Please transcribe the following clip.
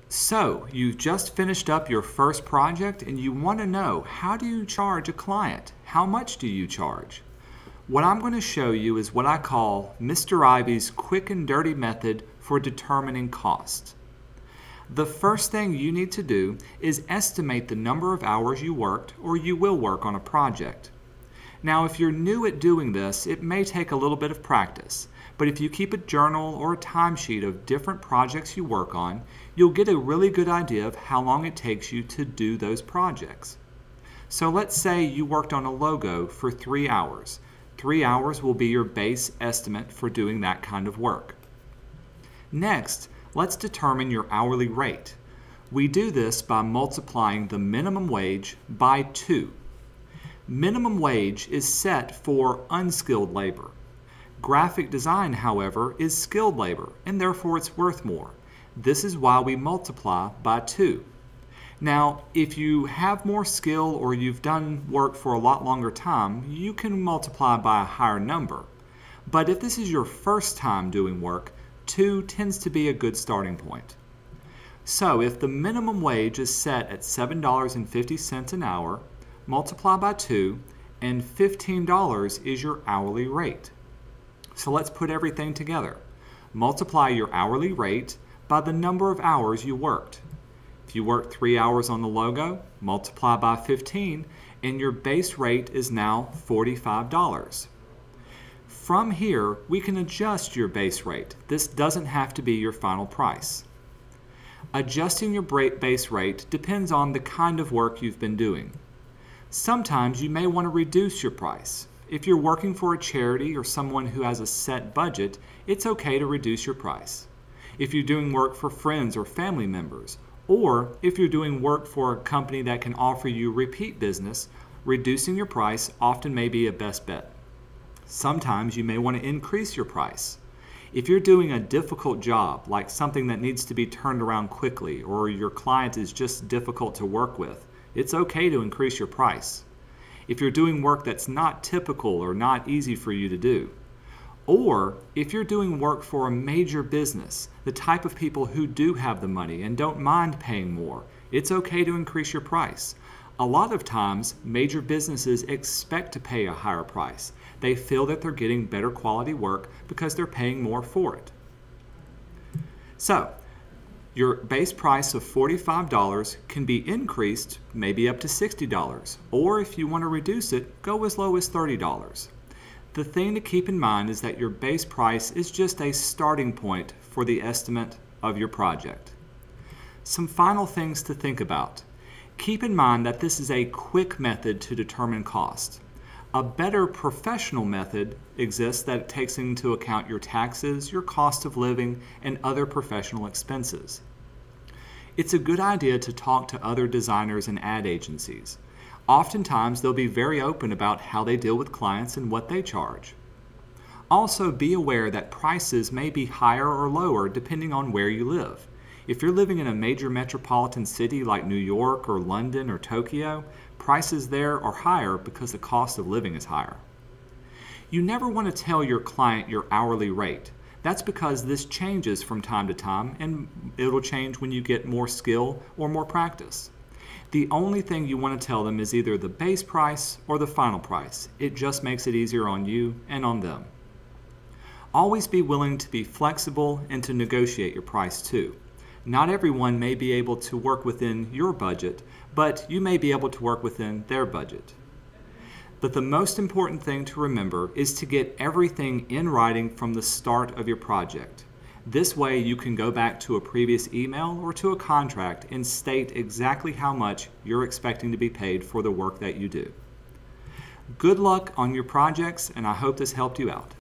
So, you've just finished up your first project and you want to know, how do you charge a client? How much do you charge? What I'm going to show you is what I call Mr. Ivey's quick and dirty method for determining cost. The first thing you need to do is estimate the number of hours you worked or you will work on a project. Now, if you're new at doing this, it may take a little bit of practice, but if you keep a journal or a timesheet of different projects you work on, you'll get a really good idea of how long it takes you to do those projects. So let's say you worked on a logo for 3 hours. 3 hours will be your base estimate for doing that kind of work. Next, let's determine your hourly rate. We do this by multiplying the minimum wage by 2. Minimum wage is set for unskilled labor. Graphic design, however, is skilled labor, and therefore it's worth more. This is why we multiply by 2. Now, if you have more skill or you've done work for a lot longer time, you can multiply by a higher number. But if this is your first time doing work, 2 tends to be a good starting point. So if the minimum wage is set at $7.50 an hour, multiply by 2, and $15 is your hourly rate. So let's put everything together. Multiply your hourly rate by the number of hours you worked. If you worked 3 hours on the logo, multiply by 15, and your base rate is now $45. From here, we can adjust your base rate. This doesn't have to be your final price. Adjusting your base rate depends on the kind of work you've been doing. Sometimes you may want to reduce your price. If you're working for a charity or someone who has a set budget, it's okay to reduce your price. If you're doing work for friends or family members, or if you're doing work for a company that can offer you repeat business, reducing your price often may be a best bet. Sometimes you may want to increase your price. If you're doing a difficult job, like something that needs to be turned around quickly, or your client is just difficult to work with, it's okay to increase your price. If you're doing work that's not typical or not easy for you to do, or if you're doing work for a major business, the type of people who do have the money and don't mind paying more, it's okay to increase your price. A lot of times, major businesses expect to pay a higher price. They feel that they're getting better quality work because they're paying more for it. So, your base price of $45 can be increased maybe up to $60, or if you want to reduce it, go as low as $30. The thing to keep in mind is that your base price is just a starting point for the estimate of your project. Some final things to think about. Keep in mind that this is a quick method to determine cost. A better professional method exists that takes into account your taxes, your cost of living, and other professional expenses. It's a good idea to talk to other designers and ad agencies. Oftentimes, they'll be very open about how they deal with clients and what they charge. Also, be aware that prices may be higher or lower depending on where you live. If you're living in a major metropolitan city like New York or London or Tokyo, prices there are higher because the cost of living is higher. You never want to tell your client your hourly rate. That's because this changes from time to time, and it'll change when you get more skill or more practice. The only thing you want to tell them is either the base price or the final price. It just makes it easier on you and on them. Always be willing to be flexible and to negotiate your price too. Not everyone may be able to work within your budget, but you may be able to work within their budget. But the most important thing to remember is to get everything in writing from the start of your project. This way you can go back to a previous email or to a contract and state exactly how much you're expecting to be paid for the work that you do. Good luck on your projects, and I hope this helped you out.